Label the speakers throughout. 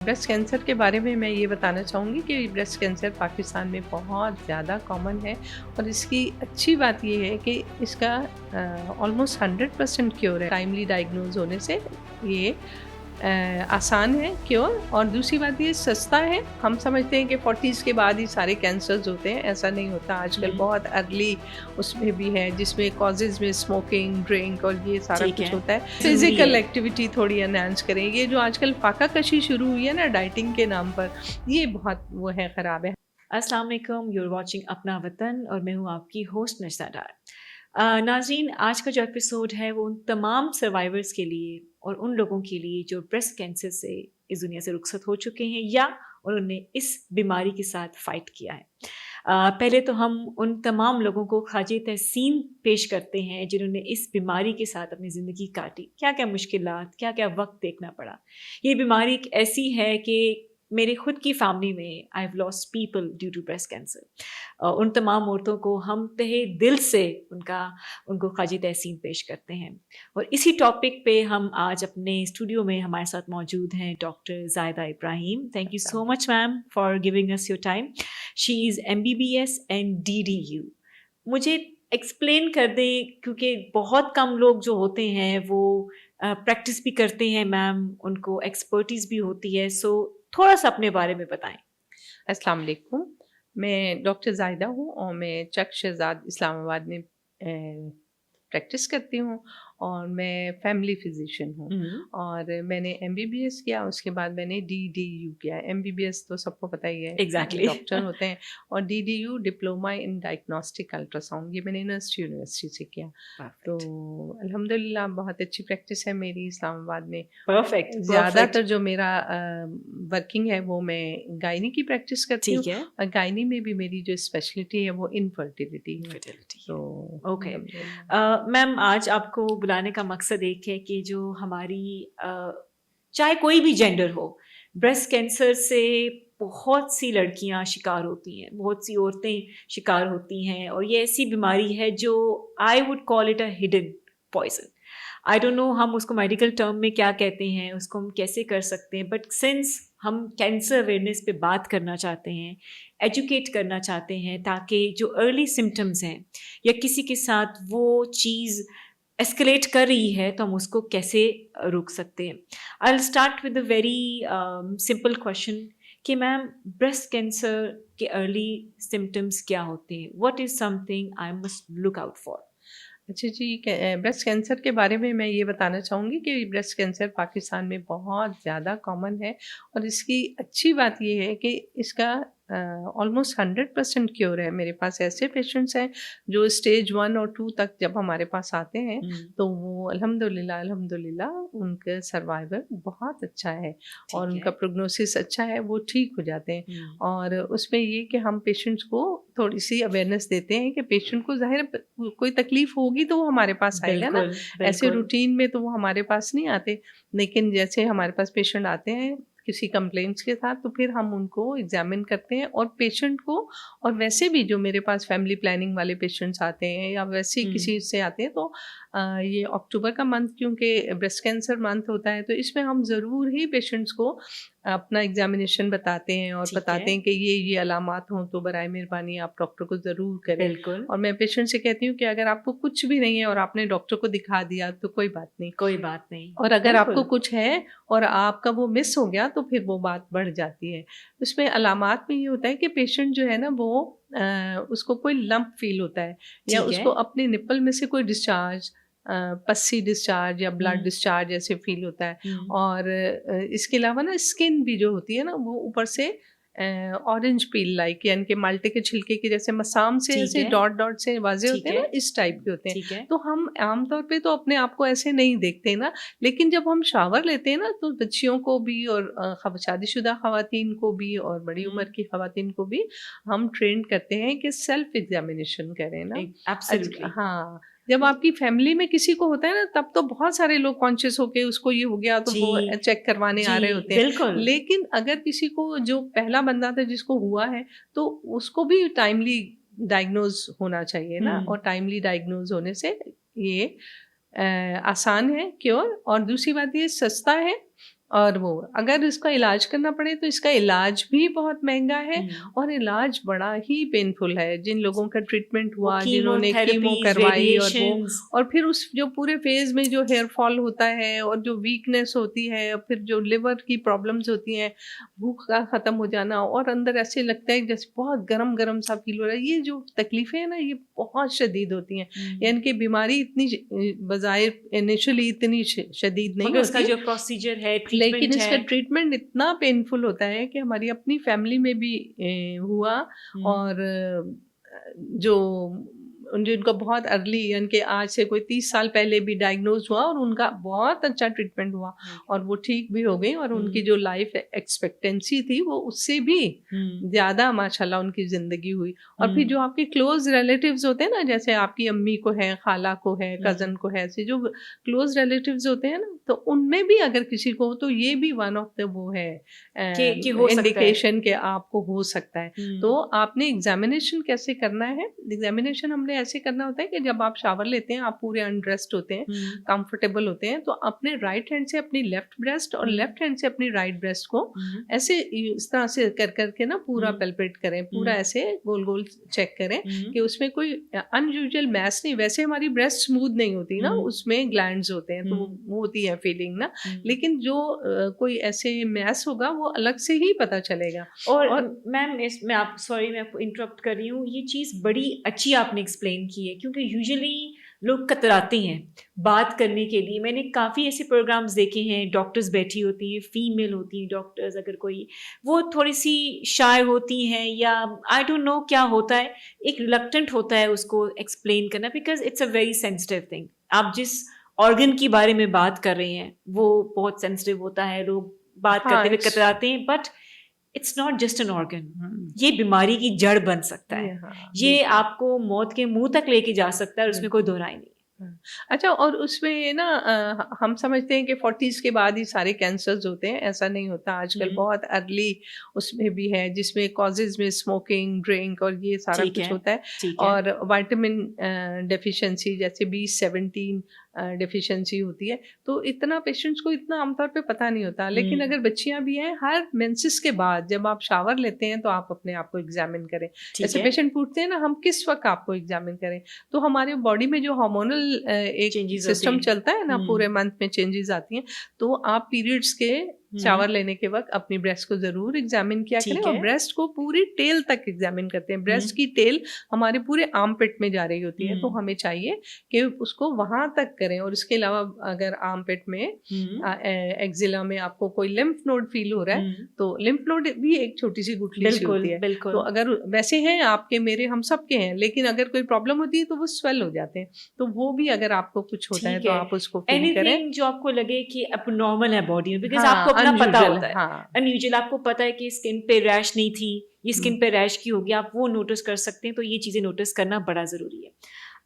Speaker 1: Breast cancer के बारे में मैं ये बताना चाहूँगी कि ब्रेस्ट कैंसर पाकिस्तान में बहुत ज़्यादा कॉमन है और इसकी अच्छी बात ये है कि इसका ऑलमोस्ट 100% क्योर है। टाइमली डायग्नोज होने से ये आसान है क्योर, और दूसरी बात ये सस्ता है। हम समझते हैं कि 40s के बाद ही सारे कैंसर्स होते हैं, ऐसा नहीं होता। आजकल बहुत अर्ली उसमें भी है जिसमें कॉजेज़ में स्मोकिंग, ड्रिंक और ये सारा
Speaker 2: ठीक
Speaker 1: कुछ
Speaker 2: है,
Speaker 1: होता है।
Speaker 2: ज़रूरी
Speaker 1: फिज़िकल
Speaker 2: है।
Speaker 1: एक्टिविटी थोड़ी एनहांस करें। ये जो आजकल फाका-कशी शुरू हुई है ना डाइटिंग के नाम पर, ये बहुत वो है, ख़राब है।
Speaker 2: अस्सलाम वालेकुम, you're watching अपना वतन और मैं हूँ आपकी होस्ट नशा डार। नाज़रीन, आज का जो एपिसोड है वो उन तमाम सर्वाइवर्स के लिए और उन लोगों के लिए जो ब्रेस्ट कैंसर से इस दुनिया से रुखसत हो चुके हैं या उन्होंने इस बीमारी के साथ फाइट किया है। पहले तो हम उन तमाम लोगों को ख़ाजे तहसीन पेश करते हैं जिन्होंने इस बीमारी के साथ अपनी ज़िंदगी काटी। क्या-क्या मुश्किलात, क्या-क्या वक़्त देखना पड़ा। ये बीमारी एक ऐसी है कि मेरे खुद की फैमिली में I have lost people due to breast cancer. उन तमाम औरतों को हम तहे दिल से उनको ख़ाजी तहसीन पेश करते हैं। और इसी टॉपिक पे हम आज अपने स्टूडियो में हमारे साथ मौजूद हैं doctor Zaida Ibrahim. Thank you so much ma'am for giving us your time. She is MBBS and DDU। मुझे एक्सप्लेन कर दें, क्योंकि बहुत कम लोग जो होते हैं वो प्रैक्टिस भी करते हैं मैम, उनको एक्सपर्टीज़ भी होती है। सो थोड़ा सा अपने बारे में बताएं।
Speaker 1: अस्सलाम वालेकुम। मैं डॉक्टर ज़ाहिदा हूँ और मैं चक शहज़ाद इस्लामाबाद में प्रैक्टिस करती हूँ और मैं फैमिली फिजिशियन हूँ। और मैंने MBBS किया, उसके बाद मैंने DDU किया। MBBS तो सबको पता ही है,
Speaker 2: एग्जैक्टली।
Speaker 1: डॉक्टर होते हैं, और DDU diploma in diagnostic ultrasound, ये मैंने नर्स यूनिवर्सिटी से किया। तो अल्हम्दुलिल्लाह बहुत अच्छी प्रैक्टिस है मेरी इस्लामाबाद में।
Speaker 2: परफेक्ट।
Speaker 1: ज़्यादातर जो मेरा वर्किंग है वो मैं गायनी की प्रैक्टिस करती हूँ,
Speaker 2: ठीक है।
Speaker 1: और गायनी में भी मेरी जो स्पेशलिटी है वो इनफर्टिलिटी है।
Speaker 2: Fertility।
Speaker 1: तो
Speaker 2: ओके
Speaker 1: अल्हम्दुलिल्लाह।
Speaker 2: मैम, आज आपको बुलाने का मकसद एक है कि जो हमारी चाहे कोई भी जेंडर हो, ब्रेस्ट कैंसर से बहुत सी लड़कियां शिकार होती हैं, बहुत सी औरतें शिकार होती हैं, और ये ऐसी बीमारी है जो I would call it a hidden poison. I don't know हम उसको मेडिकल टर्म में क्या कहते हैं, उसको हम कैसे कर सकते हैं, बट सिंस हम कैंसर अवेयरनेस पे बात करना चाहते हैं, एजुकेट करना चाहते हैं, ताकि जो अर्ली सिम्टम्स हैं या किसी के साथ वो चीज़ एस्केलेट कर रही है तो हम उसको कैसे रोक सकते हैं। I will start with a very simple question कि मैम, ब्रेस्ट कैंसर के अर्ली सिम्टम्स क्या होते हैं? What is something I must look out for?
Speaker 1: अच्छा जी, ब्रेस्ट कैंसर के बारे में मैं ये बताना चाहूँगी कि ब्रेस्ट कैंसर पाकिस्तान में बहुत ज़्यादा कॉमन है, और इसकी अच्छी बात ये है कि इसका ऑलमोस्ट 100% क्योर है। मेरे पास ऐसे पेशेंट्स हैं जो स्टेज 1 और 2 तक जब हमारे पास आते हैं, तो वो अल्हम्दुलिल्लाह अल्हम्दुलिल्लाह उनका सर्वाइवल बहुत अच्छा है और
Speaker 2: ठीक
Speaker 1: उनका
Speaker 2: है।
Speaker 1: प्रोग्नोसिस अच्छा है, वो ठीक हो जाते हैं।
Speaker 2: हम्म।
Speaker 1: और उसमें ये कि हम पेशेंट्स को थोड़ी-सी अवेयरनेस देते हैं कि पेशेंट को ज़ाहिर है कोई तकलीफ़ होगी तो वो हमारे पास आएगा ना,
Speaker 2: बिल्कुल
Speaker 1: ऐसे
Speaker 2: बिल्कुल।
Speaker 1: रूटीन में तो वो हमारे पास नहीं आते। लेकिन जैसे हमारे पास पेशेंट आते हैं किसी कंप्लेंट्स के साथ, तो फिर हम उनको एग्ज़ामिन करते हैं, और पेशेंट को, और वैसे भी जो मेरे पास फैमिली प्लानिंग वाले पेशेंट्स आते हैं या वैसे ही किसी से आते हैं, तो ये अक्टूबर का मंथ क्योंकि ब्रेस्ट कैंसर मंथ होता है, तो इसमें हम ज़रूर ही पेशेंट्स को अपना एग्ज़ामिनेशन बताते हैं और
Speaker 2: ठीक है।
Speaker 1: बताते हैं कि ये अलामात हों तो बराए मेहरबानी आप डॉक्टर को ज़रूर करें।
Speaker 2: बिल्कुल।
Speaker 1: और मैं पेशेंट से कहती हूँ कि अगर आपको कुछ भी नहीं है और आपने डॉक्टर को दिखा दिया तो कोई बात नहीं,
Speaker 2: कोई बात नहीं।
Speaker 1: और अगर आपको
Speaker 2: बिल्कुल।
Speaker 1: कुछ है और आपका वो मिस हो गया तो फिर वो बात बढ़ जाती है। उसमें अलामात में ये होता है कि पेशेंट जो है ना वो उसको कोई लंप फ़ील होता है, या
Speaker 2: ठीक है।
Speaker 1: उसको अपने निप्पल में से कोई डिस्चार्ज, पस्सी डिस्चार्ज या ब्लड
Speaker 2: हम्म।
Speaker 1: डिस्चार्ज ऐसे फ़ील होता है।
Speaker 2: हम्म।
Speaker 1: और इसके अलावा ना स्किन भी जो होती है ना वो ऊपर से ऑरेंज पील लाइक, यानी कि माल्टे के छिलके की जैसे मसाम से
Speaker 2: ठीक
Speaker 1: ऐसे
Speaker 2: है।
Speaker 1: डॉट डॉट से वाज़े होते
Speaker 2: ठीक
Speaker 1: हैं
Speaker 2: है।
Speaker 1: ना, इस टाइप के होते हैं।
Speaker 2: ठीक है।
Speaker 1: तो हम आमतौर पे तो अपने आप को ऐसे नहीं देखते ना, लेकिन जब हम शावर लेते हैं ना तो बच्चियों को भी और शादीशुदा ख़वातीन को भी और बड़ी उम्र की ख़वातीन को भी हम ट्रेन करते हैं कि सेल्फ एग्जामिनेशन करें ना।
Speaker 2: एब्सोल्युटली।
Speaker 1: हाँ, जब आपकी फैमिली में किसी को होता है ना तब तो बहुत सारे लोग कॉन्शियस होके उसको ये हो गया तो
Speaker 2: जी।
Speaker 1: वो चेक करवाने
Speaker 2: जी।
Speaker 1: आ रहे होते हैं।
Speaker 2: बिल्कुल।
Speaker 1: लेकिन अगर किसी को जो पहला बंदा था जिसको हुआ है, तो उसको भी टाइमली डायग्नोज होना चाहिए ना, और टाइमली डायग्नोज होने से ये आसान है क्योर, और दूसरी बात ये सस्ता है। और वो अगर इसका इलाज करना पड़े तो इसका इलाज भी बहुत महंगा है और इलाज बड़ा ही पेनफुल है। जिन लोगों का ट्रीटमेंट
Speaker 2: वो
Speaker 1: हुआ, जिन्होंने कीमो
Speaker 2: कीमोथेरेपीज,
Speaker 1: करवाई
Speaker 2: रेडिएशंस।
Speaker 1: और फिर उस जो पूरे फेज में जो हेयर फॉल होता है और जो वीकनेस होती है और फिर जो लिवर की प्रॉब्लम्स होती हैं, भूख का ख़त्म हो जाना और अंदर ऐसे लगता है जैसे बहुत गरम गरम सा फील हो रहा है। ये जो तकलीफ़ें हैं ना, ये बहुत शदीद होती हैं। यानी कि बीमारी इतनी बज़ाहिर इनिशियली इतनी शदीद नहीं
Speaker 2: मगर उसका
Speaker 1: होती,
Speaker 2: जो प्रोसीजर है,
Speaker 1: लेकिन
Speaker 2: ट्रीटमेंट
Speaker 1: इसका
Speaker 2: है।
Speaker 1: ट्रीटमेंट इतना पेनफुल होता है कि हमारी अपनी फैमिली में भी हुआ। और जो जिनका बहुत अर्ली यानी कि आज से कोई 30 साल पहले भी डायग्नोज हुआ और उनका बहुत अच्छा ट्रीटमेंट हुआ और वो ठीक भी हो गई और उनकी जो लाइफ एक्सपेक्टेंसी थी वो उससे भी ज़्यादा माशाल्लाह उनकी ज़िंदगी हुई। और फिर जो आपके क्लोज रिलेटिव्स होते हैं ना, जैसे आपकी अम्मी को है, खाला को है, कज़न को है, ऐसे जो क्लोज रिलेटिव्स होते हैं ना, तो उनमें भी अगर किसी को, तो ये भी वन ऑफ द वो है
Speaker 2: कि हो सकता है।
Speaker 1: इंडिकेशन के आपको हो सकता है। तो आपने एग्जामिनेशन कैसे करना है? एग्जामिनेशन हमने ऐसे करना होता है कि जब आप शावर लेते हैं, आप पूरे अनड्रेस्ड होते हैं, कंफर्टेबल होते हैं, तो अपने राइट हैंड से अपनी लेफ्ट ब्रेस्ट और लेफ्ट हैंड से अपनी राइट ब्रेस्ट को ऐसे इस तरह से कर करके ना पूरा पेल्पेट करें, पूरा ऐसे गोल गोल चेक करें कि उसमें कोई अनयूजुअल मैस नहीं। वैसे हमारी ब्रेस्ट स्मूथ नहीं होती ना, उसमें ग्लैंड्स होते हैं, तो वो होती है फीलिंग ना, लेकिन जो कोई ऐसे मैस होगा वो अलग से ही पता चलेगा।
Speaker 2: और मैम मैं आप सॉरी मैं आपको इंटरप्ट कर रही हूँ, ये चीज़ बड़ी अच्छी आपने एक्सप्लेन की है, क्योंकि यूजुअली लोग कतराते हैं बात करने के लिए। मैंने काफ़ी ऐसे प्रोग्राम्स देखे हैं, डॉक्टर्स बैठी होती हैं, फीमेल होती हैं डॉक्टर्स, अगर कोई वो थोड़ी सी शाय होती हैं या आई डोंट नो क्या होता है, एक रिलक्टेंट होता है उसको एक्सप्लेन करना, because it's a very sensitive thing. आप जिस ऑर्गन के बारे में बात कर रहे हैं वो बहुत सेंसिटिव होता है, लोग बात करते हुए कतराते हैं, but it's not just an organ, ये बीमारी की जड़ बन सकता है, ये आपको मौत के मुंह तक लेके जा सकता है, और उसमें कोई दोहराई नहीं है।
Speaker 1: अच्छा, और उसमें ना हम समझते हैं कि 40s के बाद ही सारे कैंसर्स होते हैं, ऐसा नहीं होता। आजकल बहुत अर्ली उसमें भी है, जिसमें कॉजेज में स्मोकिंग, ड्रिंक और ये सारा कुछ होता है। और विटामिन डेफिशिएंसी जैसे B17 डेफिशिएंसी होती है, तो इतना पेशेंट्स को इतना आमतौर पे पता नहीं होता। लेकिन अगर बच्चियां भी हैं, हर मेंसेस के बाद जब आप शावर लेते हैं तो आप अपने आप को एग्जामिन करें। जैसे पेशेंट पूछते हैं ना, हम किस वक्त आपको एग्जामिन करें, तो हमारे बॉडी में जो हार्मोनल एक सिस्टम चलता है ना, पूरे मंथ में चेंजेस आती हैं, तो आप पीरियड्स के शावर लेने के वक्त अपनी ब्रेस्ट को जरूर एग्जामिन किया करें। और ब्रेस्ट को पूरी टेल तक एग्जामिन करते हैं। ब्रेस्ट की टेल हमारे पूरे आर्मपिट में जा रही होती है, तो हमें चाहिए कि उसको वहां तक करें। और इसके अलावा अगर आर्मपिट में एक्जिला में आपको कोई लिम्फ नोड फील हो रहा है, तो लिम्फ नोड भी एक छोटी सी गुठली सी होती है, तो अगर वैसे हैं आपके, मेरे, हम सबके हैं, लेकिन अगर कोई प्रॉब्लम होती है तो वो स्वेल हो जाते हैं, तो वो भी अगर आपको कुछ होता है तो आप उसको फील करें।
Speaker 2: जो आपको लगे कि अबनॉर्मल है बॉडी में, बिकॉज आपको अपना पता होता है, अनयूजुअल, आपको पता है कि स्किन पे रैश नहीं थी, ये स्किन पे रैश की होगी, आप वो नोटिस कर सकते हैं। तो ये चीज़ें नोटिस करना बड़ा ज़रूरी है।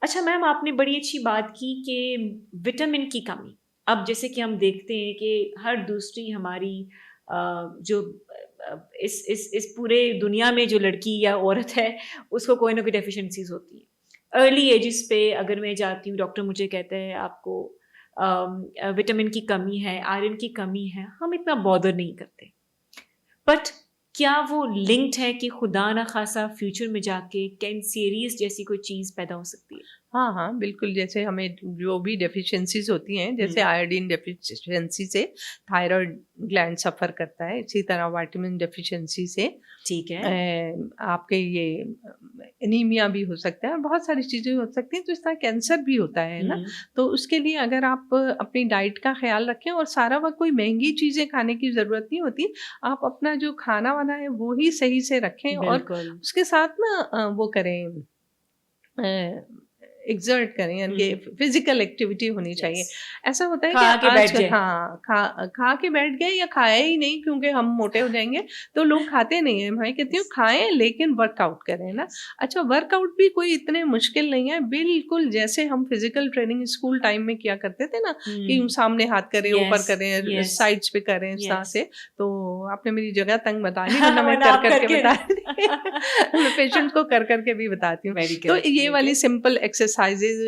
Speaker 2: अच्छा मैम, आपने बड़ी अच्छी बात की कि विटामिन की कमी, अब जैसे कि हम देखते हैं कि हर दूसरी हमारी जो इस पूरे दुनिया में जो लड़की या औरत है, उसको कोई ना कोई डेफिशिएंसीज होती है। अर्ली एजेस पे अगर मैं जाती हूँ, डॉक्टर मुझे कहते हैं आपको विटामिन की कमी है, आयरन की कमी है, हम इतना बॉदर नहीं करते। बट क्या वो लिंक्ड है कि खुदा ना खासा फ्यूचर में जाके कैंसरियस जैसी कोई चीज़ पैदा हो सकती है?
Speaker 1: हाँ हाँ बिल्कुल। जैसे हमें जो भी डेफिशिएंसीज होती हैं, जैसे आयोडीन डेफिशिएंसी से थायराइड ग्लैंड सफ़र करता है, इसी तरह विटामिन डेफिशिएंसी से
Speaker 2: ठीक है
Speaker 1: आपके ये एनीमिया भी हो सकता है, और बहुत सारी चीज़ें हो सकती हैं। तो इस तरह कैंसर भी होता है ना। तो उसके लिए अगर आप अपनी डाइट का ख्याल रखें, और सारा वक्त कोई महंगी चीज़ें खाने की ज़रूरत नहीं होती, आप अपना जो खाना वाना है वो ही सही से रखें, और उसके साथ ना वो करें, एक्सर्ट करें, यानी कि फिजिकल एक्टिविटी होनी चाहिए। ऐसा होता है कि आजकल खा के बैठ गए या खाया ही नहीं, क्योंकि हम मोटे हो जाएंगे, तो लोग खाते नहीं है। मैं कहती हूँ खाएं, लेकिन वर्कआउट करें ना। अच्छा, वर्कआउट भी कोई इतने मुश्किल नहीं है, बिल्कुल जैसे हम फिजिकल ट्रेनिंग स्कूल टाइम में किया करते थे ना, कि सामने हाथ करें, ऊपर करें, साइड्स पे करें, इस तरह से। तो आपने मेरी जगह तंग बता दी, वरना मैं कर करके बता मैं पेशेंट को कर करके भी बताती हूँ। तो ये वाली सिंपल एक्सरसाइजेज,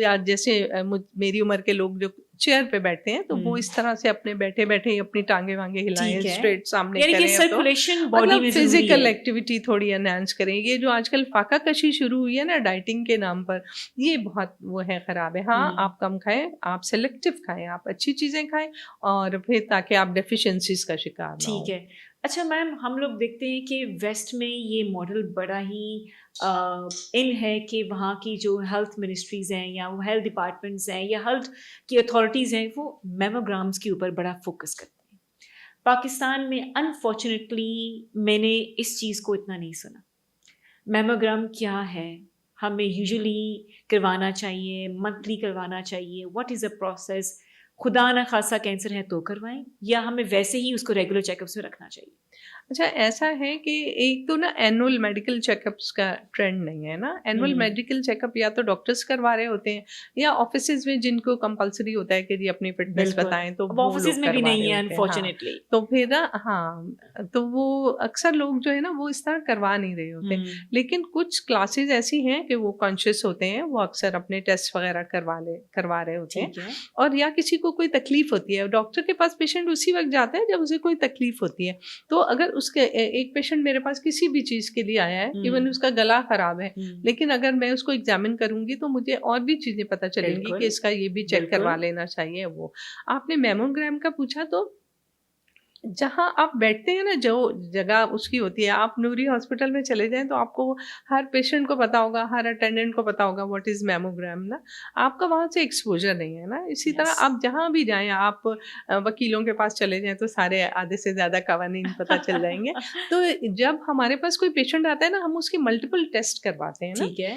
Speaker 1: या जैसे मेरी उम्र के लोग जो चेयर पे बैठते हैं तो वो
Speaker 2: हम्म,
Speaker 1: इस तरह से अपने बैठे बैठे ही अपनी टांगे वांगे हिलाएं,
Speaker 2: ठीक है,
Speaker 1: स्ट्रेट सामने
Speaker 2: यानी कि
Speaker 1: करें, तो
Speaker 2: सर्कुलेशन बॉडी
Speaker 1: मतलब
Speaker 2: में जरूरी
Speaker 1: फिजिकल
Speaker 2: है।
Speaker 1: एक्टिविटी थोड़ी एनहांस करें। ये जो आजकल फाका कशी शुरू हुई है ना डाइटिंग के नाम पर, ये बहुत वो है, खराब है। हाँ,
Speaker 2: हम्म,
Speaker 1: आप कम खाएं, आप सेलेक्टिव खाएं, आप अच्छी चीजें खाएं, और फिर ताकि आप डेफिशिएंसीज का शिकार ना
Speaker 2: ठीक
Speaker 1: हो।
Speaker 2: है। अच्छा मैम, हम लोग देखते हैं कि वेस्ट में ये मॉडल बड़ा ही इन है कि वहाँ की जो हेल्थ मिनिस्ट्रीज़ हैं या वो हेल्थ डिपार्टमेंट्स हैं या हेल्थ की अथॉरिटीज़ हैं, वो मेमोग्राम्स के ऊपर बड़ा फोकस करते हैं। पाकिस्तान में अनफॉर्चुनेटली मैंने इस चीज़ को इतना नहीं सुना। मेमोग्राम क्या है, हमें यूजुअली करवाना चाहिए, मंथली करवाना चाहिए, व्हाट इज़ अ प्रोसेस, खुदा ना खासा कैंसर है तो करवाएं, या हमें वैसे ही उसको रेगुलर चेकअप्स में रखना चाहिए?
Speaker 1: अच्छा, ऐसा है कि एक तो ना एनुअल मेडिकल चेकअप्स का ट्रेंड नहीं है ना। एनुअल
Speaker 2: हम्म,
Speaker 1: मेडिकल चेकअप या तो डॉक्टर्स करवा रहे होते हैं, या ऑफिसेज में जिनको कंपलसरी होता है कि जी अपनी फिटनेस
Speaker 2: बिल्कुल।
Speaker 1: बताएं, तो
Speaker 2: अब
Speaker 1: वो
Speaker 2: ऑफिसेज
Speaker 1: लोग
Speaker 2: में भी
Speaker 1: करवा
Speaker 2: नहीं
Speaker 1: रहे
Speaker 2: है
Speaker 1: होते हैं। हाँ,
Speaker 2: अनफॉर्चुनेटली।
Speaker 1: तो फिर ना, हाँ, तो वो अक्सर लोग जो है ना वो इस तरह करवा नहीं रहे होते।
Speaker 2: हम्म,
Speaker 1: लेकिन कुछ क्लासेज ऐसी हैं कि वो कॉन्शियस होते हैं, वो अक्सर अपने टेस्ट वगैरह करवा रहे होते हैं।
Speaker 2: ठीक है।
Speaker 1: और या किसी को कोई तकलीफ होती है, डॉक्टर के पास पेशेंट उसी वक्त जाता है जब उसे कोई तकलीफ होती है। तो अगर उसके एक पेशेंट मेरे पास किसी भी चीज़ के लिए आया है, इवन
Speaker 2: हम्म,
Speaker 1: उसका गला खराब है,
Speaker 2: हम्म,
Speaker 1: लेकिन अगर मैं उसको एग्जामिन करूंगी तो मुझे और भी चीज़ें पता चलेंगी कि
Speaker 2: बिल्कुल,
Speaker 1: इसका ये भी चेक करवा
Speaker 2: बिल्कुल।
Speaker 1: लेना चाहिए। वो आपने मेमोग्राम का पूछा, तो जहाँ आप बैठते हैं ना, जो जगह उसकी होती है, आप नूरी हॉस्पिटल में चले जाएं तो आपको हर पेशेंट को पता होगा, हर अटेंडेंट को पता होगा व्हाट इज़ मेमोग्राम ना। आपका वहाँ से एक्सपोजर नहीं है ना। इसी तरह
Speaker 2: यस।
Speaker 1: आप जहाँ भी जाएं, आप वकीलों के पास चले जाएं तो सारे आधे से ज़्यादा कवानीन पता चल जाएंगे। तो जब हमारे पास कोई पेशेंट आता है ना, हम उसके मल्टीपल टेस्ट करवाते हैं ना।
Speaker 2: ठीक है,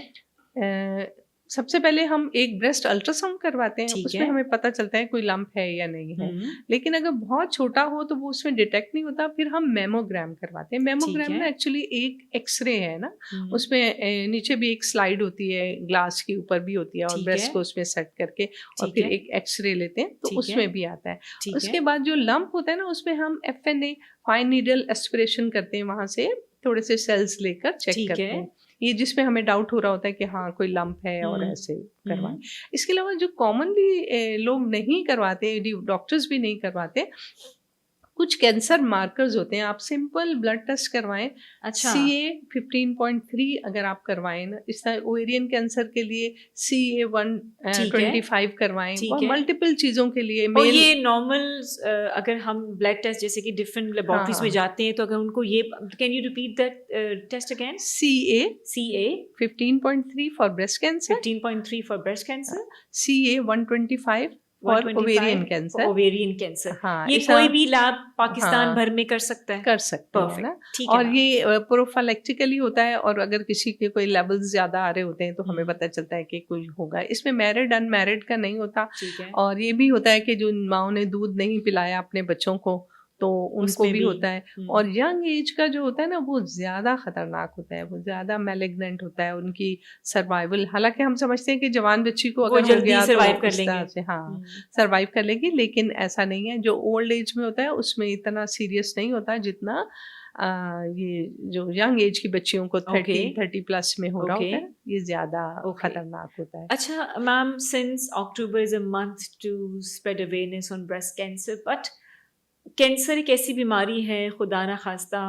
Speaker 1: अ, सबसे पहले हम एक ब्रेस्ट अल्ट्रासाउंड करवाते हैं,
Speaker 2: ठीक
Speaker 1: उसमें
Speaker 2: है।
Speaker 1: हमें पता चलता है कोई लंप है या नहीं है।
Speaker 2: हम्म,
Speaker 1: लेकिन अगर बहुत छोटा हो तो वो उसमें डिटेक्ट नहीं होता, फिर हम मेमोग्राम करवाते हैं।
Speaker 2: ठीक
Speaker 1: मेमोग्राम
Speaker 2: है।
Speaker 1: ना एक्चुअली एक एक्सरे है ना।
Speaker 2: हम्म,
Speaker 1: उसमें नीचे भी एक स्लाइड होती है, ग्लास के ऊपर भी होती है, और
Speaker 2: ठीक है,
Speaker 1: ब्रेस्ट को उसमें सेट करके और
Speaker 2: ठीक
Speaker 1: फिर
Speaker 2: है,
Speaker 1: एक एक्सरे लेते हैं, तो
Speaker 2: ठीक है,
Speaker 1: उसमें भी आता है।
Speaker 2: ठीक है।
Speaker 1: उसके बाद जो लंप होता है ना, उसमें हम FNA, फाइन नीडल एस्पिरेशन करते हैं, वहाँ से थोड़े से सेल्स लेकर चेक
Speaker 2: ठीक है।
Speaker 1: करते हैं। ये जिसमें हमें डाउट हो रहा होता है कि हाँ कोई लंप है, और
Speaker 2: हम्म,
Speaker 1: ऐसे करवाएं।
Speaker 2: हम्म,
Speaker 1: इसके अलावा जो कॉमनली लोग नहीं करवाते, डॉक्टर्स भी नहीं करवाते, कुछ कैंसर मार्कर्स होते हैं। आप सिंपल ब्लड टेस्ट करवाएं,
Speaker 2: अच्छा।
Speaker 1: CA 15.3 अगर आप करवाएं ना, इस तरह ओवेरियन कैंसर के लिए CA
Speaker 2: ठीक है,
Speaker 1: 125 करवाएं,
Speaker 2: ठीक
Speaker 1: और
Speaker 2: है।
Speaker 1: मल्टीपल चीज़ों के लिए
Speaker 2: और
Speaker 1: मेल।
Speaker 2: ये नॉर्मल, अगर हम ब्लड टेस्ट जैसे कि डिफरेंट
Speaker 1: हाँ,
Speaker 2: लेबोरेटरीज में
Speaker 1: हाँ,
Speaker 2: जाते हैं, तो अगर उनको ये, can you repeat that test again?
Speaker 1: CA
Speaker 2: CA
Speaker 1: 15.3 for breast cancer,
Speaker 2: 15.3 for breast cancer,
Speaker 1: CA 125 for ovarian
Speaker 2: 125 for
Speaker 1: cancer.
Speaker 2: Ovarian cancer.
Speaker 1: हाँ,
Speaker 2: ये
Speaker 1: इस
Speaker 2: कोई
Speaker 1: तरह।
Speaker 2: भी लैब पाकिस्तान
Speaker 1: हाँ,
Speaker 2: भर में कर सकता है?
Speaker 1: कर सकते हैं
Speaker 2: परफेक्ट,
Speaker 1: ना।
Speaker 2: ठीक है
Speaker 1: और
Speaker 2: मैम।
Speaker 1: ये प्रोफाइलेक्टिकली होता है, और अगर किसी के कोई लेवल्स ज़्यादा आ रहे होते हैं तो हमें
Speaker 2: हम्म,
Speaker 1: पता चलता है कि कोई होगा। इसमें मैरिड अनमैरिड का नहीं होता।
Speaker 2: ठीक है।
Speaker 1: और ये भी होता है कि जो माँओं ने दूध नहीं पिलाया अपने बच्चों को, तो उनको
Speaker 2: उसमें
Speaker 1: भी
Speaker 2: भी।
Speaker 1: होता है। और यंग एज का जो होता है ना, वो ज़्यादा खतरनाक होता है, वो ज़्यादा मैलिग्नेंट होता है। उनकी सर्वाइवल, हालांकि हम समझते हैं कि जवान बच्ची को
Speaker 2: वो
Speaker 1: अगर हो
Speaker 2: जल्दी
Speaker 1: गया तो
Speaker 2: सर्वाइव कर
Speaker 1: इस
Speaker 2: लेंगे।
Speaker 1: तरह से, हाँ, सर्वाइव कर लेगी, लेकिन ऐसा नहीं है। जो ओल्ड एज में होता है उसमें इतना सीरियस नहीं होता जितना ये जो यंग एज की बच्चियों को
Speaker 2: ओके,
Speaker 1: 30 प्लस में हो रहा
Speaker 2: ओके,
Speaker 1: होता है, ये ज़्यादा
Speaker 2: ओके।
Speaker 1: खतरनाक होता है।
Speaker 2: अच्छा ma'am, since October is a month to spread awareness on breast cancer, but cancer एक ऐसी बीमारी है, खुदा ना खास्ता,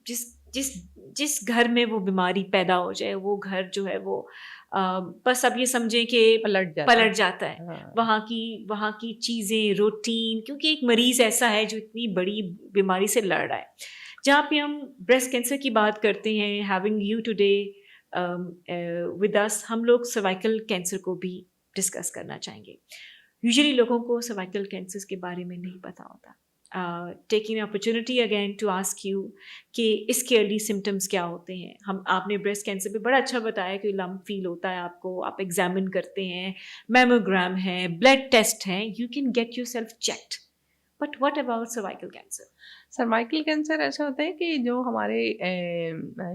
Speaker 2: जिस जिस जिस घर में वो बीमारी पैदा हो जाए, वो घर जो है वो बस अब ये समझें कि
Speaker 1: पलट जाता
Speaker 2: पलट
Speaker 1: है।
Speaker 2: जाता है।
Speaker 1: हाँ,
Speaker 2: वहाँ की चीज़ें, रूटीन, क्योंकि एक मरीज़ ऐसा है जो इतनी बड़ी बीमारी से लड़ रहा है। जहाँ पे हम ब्रेस्ट कैंसर की बात करते हैं, having you today with us, हम लोग सर्वाइकल कैंसर को भी डिस्कस करना चाहेंगे। यूजुअली लोगों को सर्वाइकल कैंसर के बारे में नहीं पता होता। Taking opportunity again to ask you कि इसके अर्ली सिम्टम्स क्या होते हैं। आपने ब्रेस्ट कैंसर पे बड़ा अच्छा बताया कि लम्प फील होता है आपको, आप एग्जामिन करते हैं, मेमोग्राम है, ब्लड टेस्ट है, you can get your self checked, but what about cervical cancer?
Speaker 1: Cervical cancer ऐसा होता है कि जो हमारे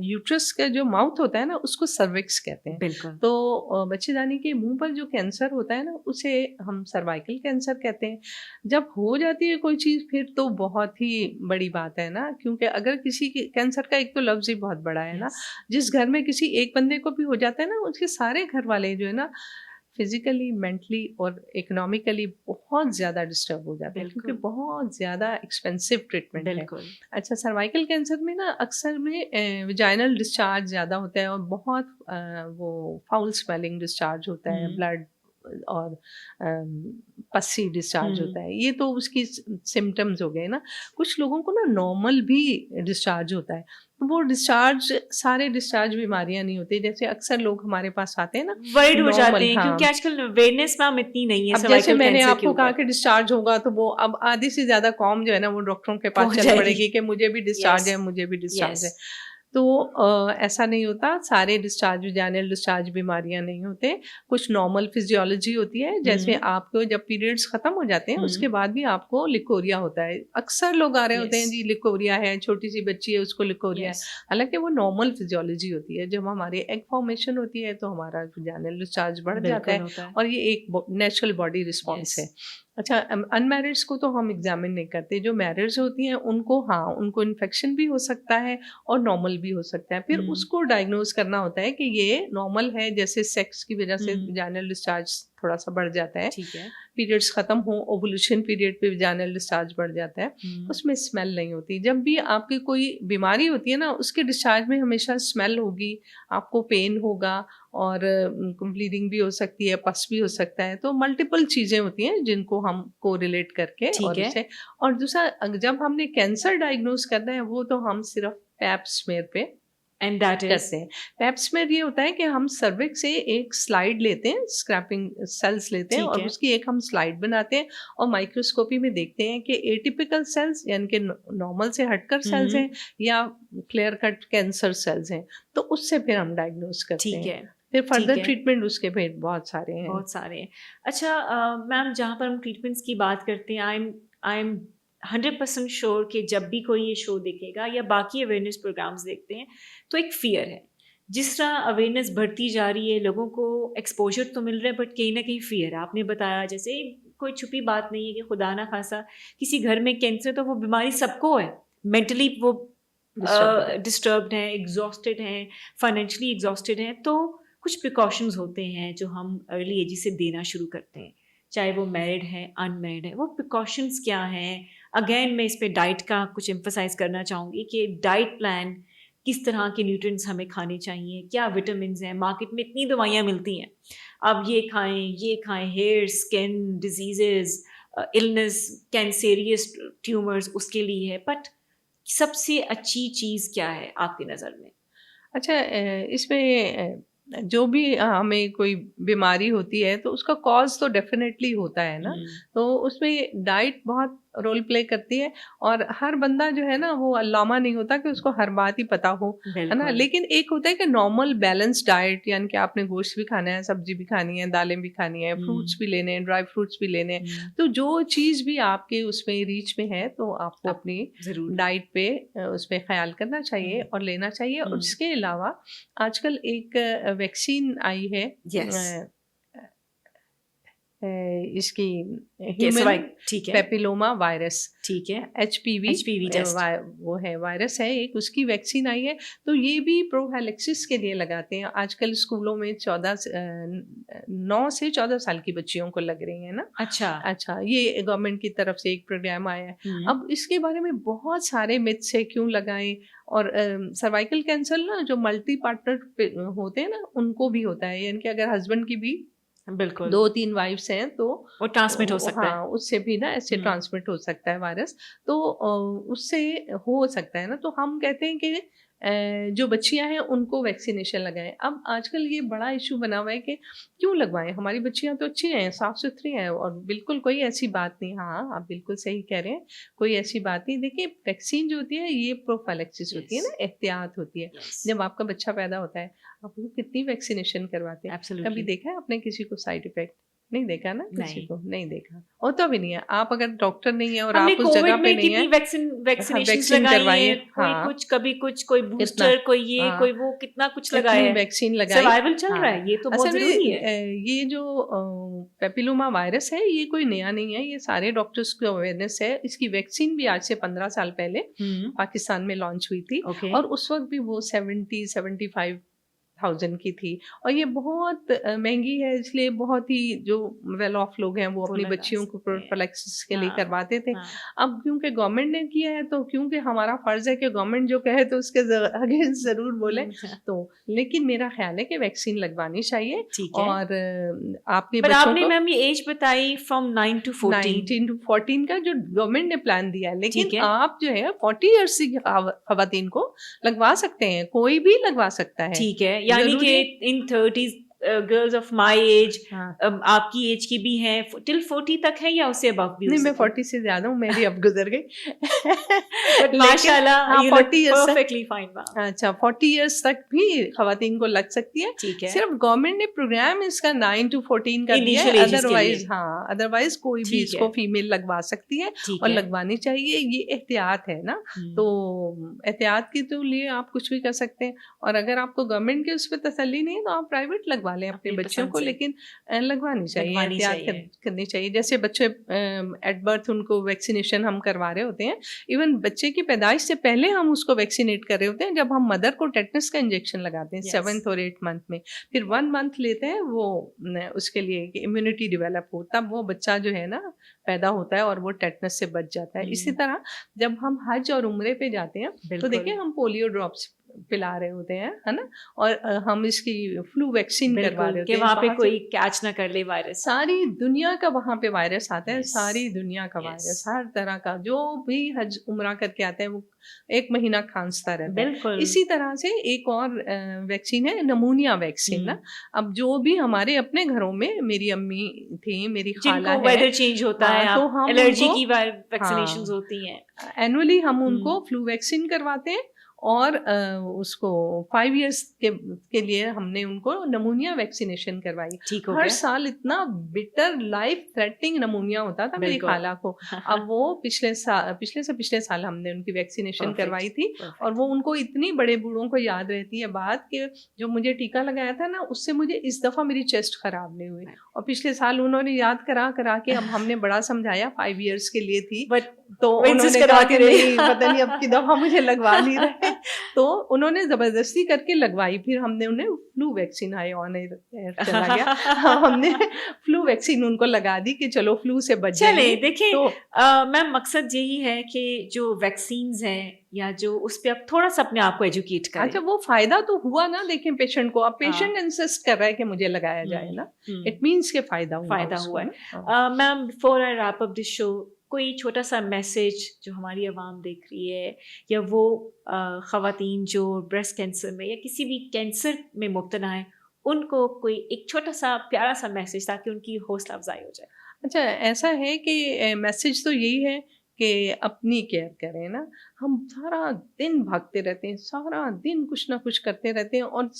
Speaker 1: यूट्रस का जो माउथ होता है ना, उसको सर्विक्स कहते हैं।
Speaker 2: बिल्कुल।
Speaker 1: तो बच्चेदानी के मुंह पर जो कैंसर होता है ना, उसे हम सर्वाइकल कैंसर कहते हैं। जब हो जाती है कोई चीज़, फिर तो बहुत ही बड़ी बात है ना, क्योंकि अगर किसी के कैंसर का एक तो लफ्ज़ ही बहुत बड़ा है ना।
Speaker 2: Yes.
Speaker 1: जिस घर में किसी एक बंदे को भी हो जाता है ना, उसके सारे घर वाले जो है ना, फिजिकली, मेंटली और इकोनॉमिकली बहुत ज़्यादा डिस्टर्ब हो जाते हैं, क्योंकि
Speaker 2: बिल्कुल।
Speaker 1: बहुत ज़्यादा एक्सपेंसिव ट्रीटमेंट है।
Speaker 2: बिल्कुल।
Speaker 1: अच्छा, सर्वाइकल कैंसर में ना अक्सर में विजाइनल डिस्चार्ज ज़्यादा होता है और बहुत वो फाउल स्मेलिंग डिस्चार्ज होता है,
Speaker 2: हुँ।
Speaker 1: ब्लड और पस्सी डिस्चार्ज
Speaker 2: हुँ।
Speaker 1: होता है। ये तो उसकी सिम्टम्स हो गए ना। कुछ लोगों को ना नॉर्मल भी डिस्चार्ज होता है। तो वो डिस्चार्ज, सारे डिस्चार्ज बीमारियाँ नहीं होती। जैसे अक्सर लोग हमारे पास आते हैं ना
Speaker 2: वर्ried हो जाते
Speaker 1: नॉर्मल,
Speaker 2: हैं क्योंकि
Speaker 1: हाँ।
Speaker 2: आजकल अवेयरनेस मैम इतनी नहीं है
Speaker 1: अब जैसे
Speaker 2: सर्वाइकल
Speaker 1: मैंने
Speaker 2: कैंसर के
Speaker 1: आपको कहा
Speaker 2: ऊपर।
Speaker 1: कि डिस्चार्ज होगा, तो वो अब आधी से ज़्यादा कॉम जो है ना वो डॉक्टरों के पास
Speaker 2: पहुँच
Speaker 1: चल
Speaker 2: जाएगी।
Speaker 1: पड़ेगी कि मुझे भी डिस्चार्ज
Speaker 2: यस,
Speaker 1: है, मुझे भी डिस्चार्ज है।
Speaker 2: यस।
Speaker 1: तो ऐसा नहीं होता, सारे डिस्चार्ज वजाइनल डिस्चार्ज बीमारियाँ नहीं होते। कुछ नॉर्मल फिजियोलॉजी होती है, जैसे
Speaker 2: हुँ,
Speaker 1: आपको जब पीरियड्स खत्म हो जाते हैं
Speaker 2: हुँ।
Speaker 1: उसके बाद भी आपको लिकोरिया होता है। अक्सर लोग आ रहे होते हैं,
Speaker 2: यस,
Speaker 1: जी लिकोरिया है, छोटी-सी बच्ची है उसको लिकोरिया है।
Speaker 2: यस।
Speaker 1: हालाँकि वो नॉर्मल फिजियोलॉजी होती है। जब हमारे एग फॉर्मेशन होती है तो हमारा वजाइनल डिस्चार्ज बढ़ जाता
Speaker 2: बिल्कुल
Speaker 1: है
Speaker 2: होता है।
Speaker 1: और ये एक नेचुरल बॉडी रिस्पॉन्स है।
Speaker 2: यस।
Speaker 1: अच्छा, अनमैरिड्स को तो हम एग्जामिन नहीं करते। जो मैरिड्स होती हैं उनको, हाँ, उनको इन्फेक्शन भी हो सकता है और नॉर्मल भी हो सकता है। फिर
Speaker 2: हुँ,
Speaker 1: उसको डायग्नोज करना होता है कि ये नॉर्मल है, जैसे सेक्स की वजह से
Speaker 2: हुँ।
Speaker 1: वजाइनल डिस्चार्ज थोड़ा सा बढ़ जाता है,
Speaker 2: ठीक है।
Speaker 1: पीरियड्स खत्म हो, ओवुलेशन पीरियड पे वजाइनल डिस्चार्ज बढ़ जाता है,
Speaker 2: हुँ।
Speaker 1: उसमें स्मेल नहीं होती। जब भी आपकी कोई बीमारी होती है ना, उसके डिस्चार्ज में हमेशा स्मेल होगी, आपको पेन होगा और ब्लीडिंग भी हो सकती है, पस भी हो सकता है। तो मल्टीपल चीज़ें होती हैं जिनको हम कोरिलेट करके
Speaker 2: ठीक
Speaker 1: और
Speaker 2: है।
Speaker 1: उससे, और दूसरा जब हमने कैंसर डायग्नोज करना है वो तो हम सिर्फ पैप स्मेयर पे
Speaker 2: एंड दैट इज़?
Speaker 1: करते हैं। पैप स्मेयर ये होता है कि हम सर्विक्स से एक स्लाइड लेते हैं, स्क्रैपिंग सेल्स लेते हैं
Speaker 2: ठीक
Speaker 1: और
Speaker 2: है।
Speaker 1: उसकी एक हम स्लाइड बनाते हैं और माइक्रोस्कोपी में देखते हैं कि एटिपिकल सेल्स यानी कि नॉर्मल से हटकर सेल्स
Speaker 2: हुँ।
Speaker 1: हैं या क्लियर कट कैंसर सेल्स हैं। तो उससे फिर हम डायग्नोज करते
Speaker 2: ठीक
Speaker 1: हैं।
Speaker 2: है,
Speaker 1: फिर
Speaker 2: ठीक
Speaker 1: फर्दर
Speaker 2: है।
Speaker 1: ट्रीटमेंट उसके फिर बहुत सारे हैं।
Speaker 2: बहुत सारे हैं। अच्छा मैम जहाँ पर हम ट्रीटमेंट्स की बात करते हैं आई एम 100% श्योर कि जब भी कोई ये शो देखेगा या बाकी अवेयरनेस प्रोग्राम्स देखते हैं तो एक फ़ियर है। जिस तरह अवेयरनेस बढ़ती जा रही है, लोगों को एक्सपोज़र तो मिल रहा है बट कहीं न कहीं फ़ियर है। आपने बताया जैसे कोई छुपी बात नहीं है कि खुदा ना ख़ास्ता किसी घर में कैंसर तो वो बीमारी सबको है। मेंटली वो
Speaker 1: डिस्टर्ब है।
Speaker 2: डिस्टर्ब्ड हैं, एग्ज़ॉस्टेड हैं, फाइनेंशियली एग्ज़ॉस्टेड हैं, तो कुछ प्रिकॉशंस होते हैं जो हम अर्ली एज से देना शुरू करते हैं, चाहे वो मैरिड है, अनमैरिड है। वो प्रिकॉशंस क्या हैं? अगेन मैं इस पे डाइट का कुछ एम्फसाइज़ करना चाहूँगी कि डाइट प्लान किस तरह के न्यूट्रिएंट्स हमें खाने चाहिए, क्या विटामिन्स हैं? मार्केट में इतनी दवाइयाँ मिलती हैं, आप ये खाएँ, hair, skin diseases illness, cancerous tumours उसके लिए है, बट सबसे अच्छी चीज़ क्या है आपकी नज़र में?
Speaker 1: अच्छा, इसमें जो भी हमें कोई बीमारी होती है तो उसका कॉज़ तो डेफ़िनेटली होता है ना,
Speaker 2: हुँ,
Speaker 1: तो उसमें डाइट बहुत रोल प्ले करती है और हर बंदा जो है ना वो अल्लामा नहीं होता कि उसको हर बात ही पता हो, है ना?
Speaker 2: बिल्कुल।
Speaker 1: लेकिन एक होता है कि नॉर्मल बैलेंस डाइट, यानी कि आपने गोश्त भी खाना है, सब्ज़ी भी खानी है, दालें भी खानी है, फ्रूट्स
Speaker 2: हुँ,
Speaker 1: भी लेने हैं, ड्राई फ्रूट्स भी लेने हैं।
Speaker 2: हुँ।
Speaker 1: तो जो चीज़ भी आपके उसमें रीच में है तो आपको
Speaker 2: आप
Speaker 1: अपनी
Speaker 2: ज़रूर लें।
Speaker 1: डाइट पे उस पे ख़्याल करना चाहिए
Speaker 2: हुँ,
Speaker 1: और लेना चाहिए। और
Speaker 2: हुँ।
Speaker 1: इसके अलावा आजकल एक वैक्सीन आई है,
Speaker 2: यस,
Speaker 1: इसकी
Speaker 2: के
Speaker 1: ह्यूमन
Speaker 2: सर्वाइव ठीक है,
Speaker 1: पेपिलोमा वायरस,
Speaker 2: ठीक है।
Speaker 1: HPV,
Speaker 2: HPV test.
Speaker 1: वो है, वायरस है एक, उसकी वैक्सीन आई है। तो ये भी प्रोफाइलैक्सिस के लिए लगाते हैं आजकल स्कूलों में। 9 से 14 साल की बच्चियों को लग रही है ना।
Speaker 2: अच्छा।
Speaker 1: अच्छा, ये गवर्नमेंट की तरफ से एक प्रोग्राम आया है।
Speaker 2: हुँ,
Speaker 1: अब इसके बारे में बहुत सारे मिथ्स है, क्यों लगाएं। और सर्वाइकल कैंसर ना जो मल्टी पार्टनर होते हैं ना उनको भी होता है, यानी कि अगर हस्बैंड की भी
Speaker 2: बिल्कुल,
Speaker 1: 2-3 वाइफ्स हैं तो
Speaker 2: वो ट्रांसमिट हो सकता है।
Speaker 1: हाँ, उससे भी ना ऐसे
Speaker 2: हुँ,
Speaker 1: ट्रांसमिट हो सकता है वायरस। तो उससे हो सकता है ना, तो हम कहते हैं कि जो बच्चियाँ हैं उनको वैक्सीनेशन लगाएँ। अब आजकल ये बड़ा इश्यू बना हुआ है कि क्यों लगवाएँ? हमारी बच्चियाँ तो अच्छी हैं, साफ-सुथरी हैं और बिल्कुल कोई ऐसी बात नहीं। हाँ, आप बिल्कुल सही कह रहे हैं, कोई ऐसी बात नहीं। देखिए, वैक्सीन जो होती है ये प्रोफाइलैक्सिस होती है
Speaker 2: यस,
Speaker 1: ना, एहतियात होती है।
Speaker 2: यस,
Speaker 1: जब आपका बच्चा पैदा होता है, आप उसको कितनी वैक्सीनेशन करवाते हैं। कभी
Speaker 2: एब्सोल्युटली।
Speaker 1: देखा है आपने किसी को साइड इफ़ेक्ट? नहीं देखा ना किसी
Speaker 2: नहीं।
Speaker 1: को, नहीं देखा। होता भी नहीं है। आप अगर डॉक्टर नहीं है और
Speaker 2: हमने
Speaker 1: आप उस जगह
Speaker 2: कोविड
Speaker 1: पे
Speaker 2: में
Speaker 1: नहीं
Speaker 2: कितनी
Speaker 1: हैं, हाँ,
Speaker 2: वैक्सीनेशंस
Speaker 1: वैक्सीन
Speaker 2: लगाई
Speaker 1: करवाई है।
Speaker 2: हैं, कोई
Speaker 1: हाँ,
Speaker 2: कुछ, कभी कुछ, कोई
Speaker 1: कितना,
Speaker 2: बूस्टर, कोई ये,
Speaker 1: हाँ,
Speaker 2: कोई वो, कितना कुछ लगाया
Speaker 1: कितनी
Speaker 2: है।
Speaker 1: वैक्सीन लगाई।
Speaker 2: सर्वाइवल चल रहा
Speaker 1: हाँ,
Speaker 2: है, ये तो बहुत
Speaker 1: असल
Speaker 2: ज़रूरी है।
Speaker 1: में ये जो पेपिलोमा वायरस है ये कोई नया नहीं है, ये सारे डॉक्टर्स को अवेयरनेस है। इसकी वैक्सीन भी आज से 15 साल पहले
Speaker 2: हुँ,
Speaker 1: पाकिस्तान में लॉन्च हुई थी
Speaker 2: ओके,
Speaker 1: और उस वक़्त भी वो 70-75 1000 की थी और ये बहुत महंगी है, इसलिए बहुत ही जो वेल ऑफ लोग हैं वो
Speaker 2: वो
Speaker 1: अपनी
Speaker 2: लगा
Speaker 1: बच्चियों को
Speaker 2: सकते हैं।
Speaker 1: प्रोफिलैक्सिस के लिए
Speaker 2: हाँ,
Speaker 1: करवाते थे।
Speaker 2: हाँ।
Speaker 1: अब क्योंकि गवर्नमेंट ने किया है तो क्योंकि हमारा फ़र्ज़ है कि गवर्नमेंट जो कहे तो उसके अगेंस्ट ज़रूर बोलें। तो लेकिन मेरा ख़्याल है कि वैक्सीन लगवानी चाहिए
Speaker 2: ठीक है।
Speaker 1: और आपके
Speaker 2: पर
Speaker 1: बच्चों
Speaker 2: आपने
Speaker 1: को
Speaker 2: मैम ये एज बताई फ्रॉम 9 to 14।
Speaker 1: 19 टू 14 का जो गवर्नमेंट ने प्लान दिया है, लेकिन
Speaker 2: ठीक है।
Speaker 1: आप जो है 40 इयर्स की खवातीन को लगवा सकते हैं, कोई भी लगवा सकता है।
Speaker 2: ठीक है, यानी कि
Speaker 1: ज़रूरी
Speaker 2: इन 30s girls of my age
Speaker 1: हाँ।
Speaker 2: आपकी एज की भी हैं, टिल 40 तक है या उससे अबव भी हो
Speaker 1: नहीं, मैं
Speaker 2: सके?
Speaker 1: 40 से ज़्यादा हूँ, मेरी अब गुज़र गई।
Speaker 2: बट
Speaker 1: लेकिन
Speaker 2: माशाल्लाह
Speaker 1: हाँ,
Speaker 2: यू लुक
Speaker 1: 40 इयर्स तक
Speaker 2: परफेक्टली फाइन मैम।
Speaker 1: अच्छा 40 इयर्स तक भी खवातीन को लग सकती है।
Speaker 2: ठीक है।
Speaker 1: सिर्फ गवर्नमेंट ने प्रोग्राम इसका 9 टू 14 का दिया है,
Speaker 2: इनिशियल एजेस के
Speaker 1: अदरवाइज़
Speaker 2: लिए।
Speaker 1: हाँ, अदरवाइज़ कोई भी
Speaker 2: ठीक
Speaker 1: इसको
Speaker 2: है,
Speaker 1: फीमेल लगवा सकती है
Speaker 2: ठीक
Speaker 1: और
Speaker 2: है।
Speaker 1: लगवानी चाहिए, ये एहतियात है ना। तो एहतियात के तो लिए आप कुछ भी कर सकते हैं और अगर आपको गवर्नमेंट की उस पे तसल्ली नहीं है तो आप प्राइवेट लगवा लें अपने
Speaker 2: अपनी
Speaker 1: बच्चों
Speaker 2: पसंद
Speaker 1: को,
Speaker 2: से।
Speaker 1: लेकिन लगवानी चाहिए,
Speaker 2: लगवानी
Speaker 1: एहतियात
Speaker 2: चाहिए।
Speaker 1: करनी चाहिए। जैसे बच्चे एट बर्थ उनको वैक्सीनेशन हम करवा रहे होते हैं, इवन बच्चे की पैदाइश से पहले हम उसको वैक्सीनेट कर रहे होते हैं, जब हम मदर को टेटनस का इंजेक्शन लगाते हैं
Speaker 2: Yes.
Speaker 1: 7th और 8th मंथ में, फिर 1 मंथ लेते हैं वो उसके लिए कि इम्यूनिटी डेवलप हो, तब वो बच्चा जो है ना पैदा होता है और वो टेटनस से बच जाता है। इसी तरह जब हम हज और उम्रे पे जाते हैं तो
Speaker 2: बिल्कुल।
Speaker 1: देखिए हम पोलियो ड्रॉप्स पिला रहे होते हैं, है ना, और हम इसकी फ्लू वैक्सीन करवा
Speaker 2: बिल्कुल
Speaker 1: रहे होते
Speaker 2: कि
Speaker 1: हैं
Speaker 2: वहाँ पे
Speaker 1: बाहर से।
Speaker 2: कोई कैच ना कर ले वायरस।
Speaker 1: सारी दुनिया का वहाँ पे वायरस आता है,
Speaker 2: Yes.
Speaker 1: सारी दुनिया का
Speaker 2: Yes.
Speaker 1: वायरस, हर तरह का जो भी हज उम्रा करके आता है वो 1 महीना खांसता रहता है।
Speaker 2: बिल्कुल।
Speaker 1: इसी तरह से एक और वैक्सीन है नमूनिया वैक्सीन ना। अब जो भी हमारे अपने घरों में मेरी अम्मी थी, मेरी खाला
Speaker 2: जिनको
Speaker 1: है,
Speaker 2: वेदर चेंज होता है,
Speaker 1: हाँ, तो
Speaker 2: आप
Speaker 1: हम
Speaker 2: एलर्जी
Speaker 1: उनको
Speaker 2: की वैक्सीनेशंस
Speaker 1: हाँ,
Speaker 2: होती हैं।
Speaker 1: एनुअली हम उनको फ्लू वैक्सीन करवाते हैं और उसको 5 इयर्स के लिए हमने उनको नमूनिया वैक्सीनेशन करवाई।
Speaker 2: ठीक हो
Speaker 1: हर
Speaker 2: गया।
Speaker 1: साल इतना बिटर लाइफ थ्रेटनिंग नमूनिया होता था मेरी
Speaker 2: बिल्कुल।
Speaker 1: खाला को। अब वो पिछले से पिछले साल हमने उनकी वैक्सीनेशन
Speaker 2: Perfect,
Speaker 1: करवाई थी
Speaker 2: perfect.
Speaker 1: और वो उनको इतनी बड़े बूढ़ों को याद रहती है बात कि जो मुझे टीका लगाया था ना उससे मुझे इस दफ़ा मेरी चेस्ट खराब नहीं हुई। और पिछले साल उन्होंने याद करा के अब हमने बड़ा समझाया 5 इयर्स के लिए थी,
Speaker 2: बट
Speaker 1: तो
Speaker 2: वो insist
Speaker 1: उन्होंने कहा
Speaker 2: करवाती
Speaker 1: कि
Speaker 2: रही।
Speaker 1: नहीं पता नहीं अब की दफ़ा मुझे लगवा नहीं रहे। तो उन्होंने ज़बरदस्ती करके लगवाई, फिर हमने उन्हें flu vaccine I on air चला गया। हमने फ्लू वैक्सीन उनको लगा दी कि चलो फ्लू से बच
Speaker 2: चले
Speaker 1: जाएंगे।
Speaker 2: देखिए
Speaker 1: तो
Speaker 2: मैम मकसद यही है कि जो वैक्सीन्स हैं या जो उस पे आप थोड़ा सा अपने आप को एजुकेट करें।
Speaker 1: अच्छा वो फ़ायदा तो हुआ ना, देखें पेशेंट को, अब
Speaker 2: हाँ।
Speaker 1: पेशेंट इंसिस्ट कर रहा है कि मुझे लगाया जाए ना, इट मीन्स के फ़ायदा हुआ
Speaker 2: फायदा
Speaker 1: उसको
Speaker 2: हुआ है।
Speaker 1: ना।
Speaker 2: Ma'am before I wrap up this show, कोई छोटा सा मैसेज जो हमारी आवाम देख रही है या वो ख़वातीन जो ब्रेस्ट कैंसर में या किसी भी कैंसर में मुब्तला हैं, उनको कोई एक छोटा सा प्यारा सा मैसेज ताकि उनकी हौसला अफजाई हो जाए।
Speaker 1: अच्छा ऐसा है कि मैसेज तो यही है कि अपनी केयर करें ना। हम सारा दिन भागते रहते हैं, सारा दिन कुछ ना कुछ करते रहते हैं और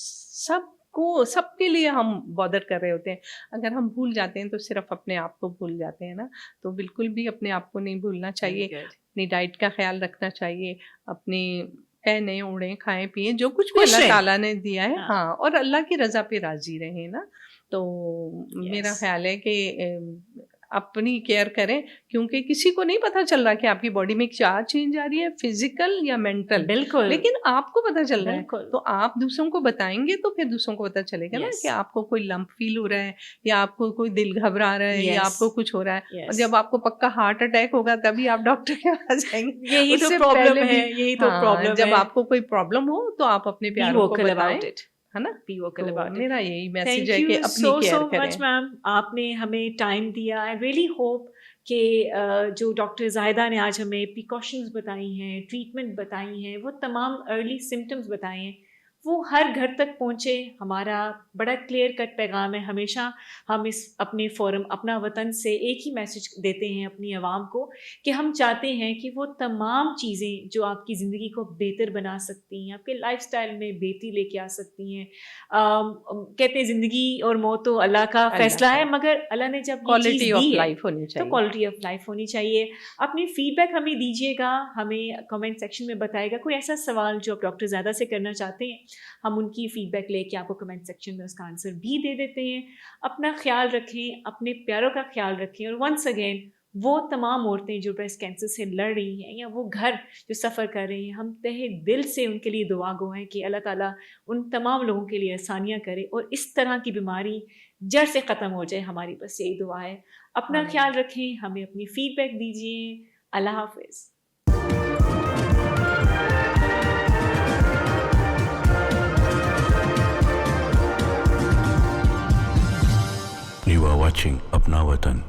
Speaker 1: सबके लिए हम बॉदर कर रहे होते हैं। अगर हम भूल जाते हैं तो सिर्फ अपने आप को भूल जाते हैं ना, तो बिल्कुल भी अपने आप को नहीं भूलना चाहिए। अपनी डाइट का ख्याल रखना चाहिए, अपनी पहने ओढ़ें खाएं पिएं जो कुछ भी
Speaker 2: खुश
Speaker 1: अल्लाह
Speaker 2: रहें।
Speaker 1: ताला ने दिया है,
Speaker 2: हाँ।
Speaker 1: हाँ, और अल्लाह की रज़ा पे राज़ी रहें ना। तो मेरा
Speaker 2: Yes.
Speaker 1: ख्याल है कि अपनी केयर करें, क्योंकि किसी को नहीं पता चल रहा कि आपकी बॉडी में क्या चेंज आ रही है, फिजिकल या मेंटल,
Speaker 2: बिल्कुल।
Speaker 1: लेकिन आपको पता चल रहा है।
Speaker 2: बिल्कुल।
Speaker 1: तो आप दूसरों को बताएंगे तो फिर दूसरों को पता चलेगा ना
Speaker 2: Yes.
Speaker 1: कि आपको कोई लंप फील हो रहा है या आपको कोई दिल घबरा रहा है या
Speaker 2: Yes.
Speaker 1: आपको कुछ हो रहा है।
Speaker 2: Yes.
Speaker 1: और जब आपको पक्का हार्ट अटैक होगा तभी आप डॉक्टर के पास जाएंगे।
Speaker 2: यही तो
Speaker 1: उससे
Speaker 2: प्रॉब्लम
Speaker 1: पहले
Speaker 2: है,
Speaker 1: भी
Speaker 2: यही तो
Speaker 1: हाँ,
Speaker 2: प्रॉब्लम
Speaker 1: जब
Speaker 2: है।
Speaker 1: आपको कोई प्रॉब्लम हो तो आप अपने
Speaker 2: बी
Speaker 1: प्यारों को
Speaker 2: वोकल
Speaker 1: बताएं,
Speaker 2: अबाउट इट।
Speaker 1: है ना।
Speaker 2: बी वोकल
Speaker 1: तो
Speaker 2: अबाउट इट।
Speaker 1: मेरा यही मैसेज
Speaker 2: थैंक
Speaker 1: है कि
Speaker 2: यू
Speaker 1: अपनी
Speaker 2: सो
Speaker 1: केयर
Speaker 2: मच
Speaker 1: करें।
Speaker 2: मैम, आपने हमें टाइम दिया। आई रियली होप कि जो डॉक्टर जाहिदा ने आज हमें प्रिकॉशंस बताई हैं, ट्रीटमेंट बताई हैं, वो तमाम अर्ली सिम्टम्स बताए हैं, वो हर घर तक पहुँचे। हमारा बड़ा क्लियर कट पैगाम है। हमेशा हम इस अपने फोरम अपना वतन से एक ही मैसेज देते हैं अपनी आवाम को कि हम चाहते हैं कि वो तमाम चीज़ें जो आपकी ज़िंदगी को बेहतर बना सकती हैं, आपके लाइफस्टाइल में बेहतरी लेके आ सकती हैं। कहते हैं ज़िंदगी और मौत तो अल्लाह का फैसला है, मगर अल्लाह ने जब ये चीज़
Speaker 1: क्वालिटी ऑफ
Speaker 2: दी है
Speaker 1: लाइफ होनी
Speaker 2: तो
Speaker 1: चाहिए।
Speaker 2: क्वालिटी ऑफ लाइफ होनी चाहिए। अपनी फीडबैक हमें दीजिएगा, हमें कमेंट सेक्शन में बताएगा। कोई ऐसा सवाल जो आप डॉक्टर ज़्यादा से करना चाहते हैं, हम उनकी फीडबैक लेके आपको कमेंट सेक्शन में उसका आंसर भी दे देते हैं। अपना ख्याल रखें, अपने प्यारों का ख्याल रखें, और वंस अगेन वो तमाम औरतें जो ब्रेस्ट कैंसर से लड़ रही हैं या वो घर जो सफ़र कर रही हैं, हम तहे दिल से उनके लिए दुआ गो हैं कि अल्लाह ताला उन तमाम लोगों के लिए आसानियाँ करे और इस तरह की बीमारी जड़ से ख़त्म हो जाए। हमारी बस यही दुआ है। अपना
Speaker 1: आमीन।
Speaker 2: ख्याल रखें, हमें अपनी फ़ीडबैक दीजिए। अल्लाह हाफ़िज़।
Speaker 3: You are watching Apna Watan.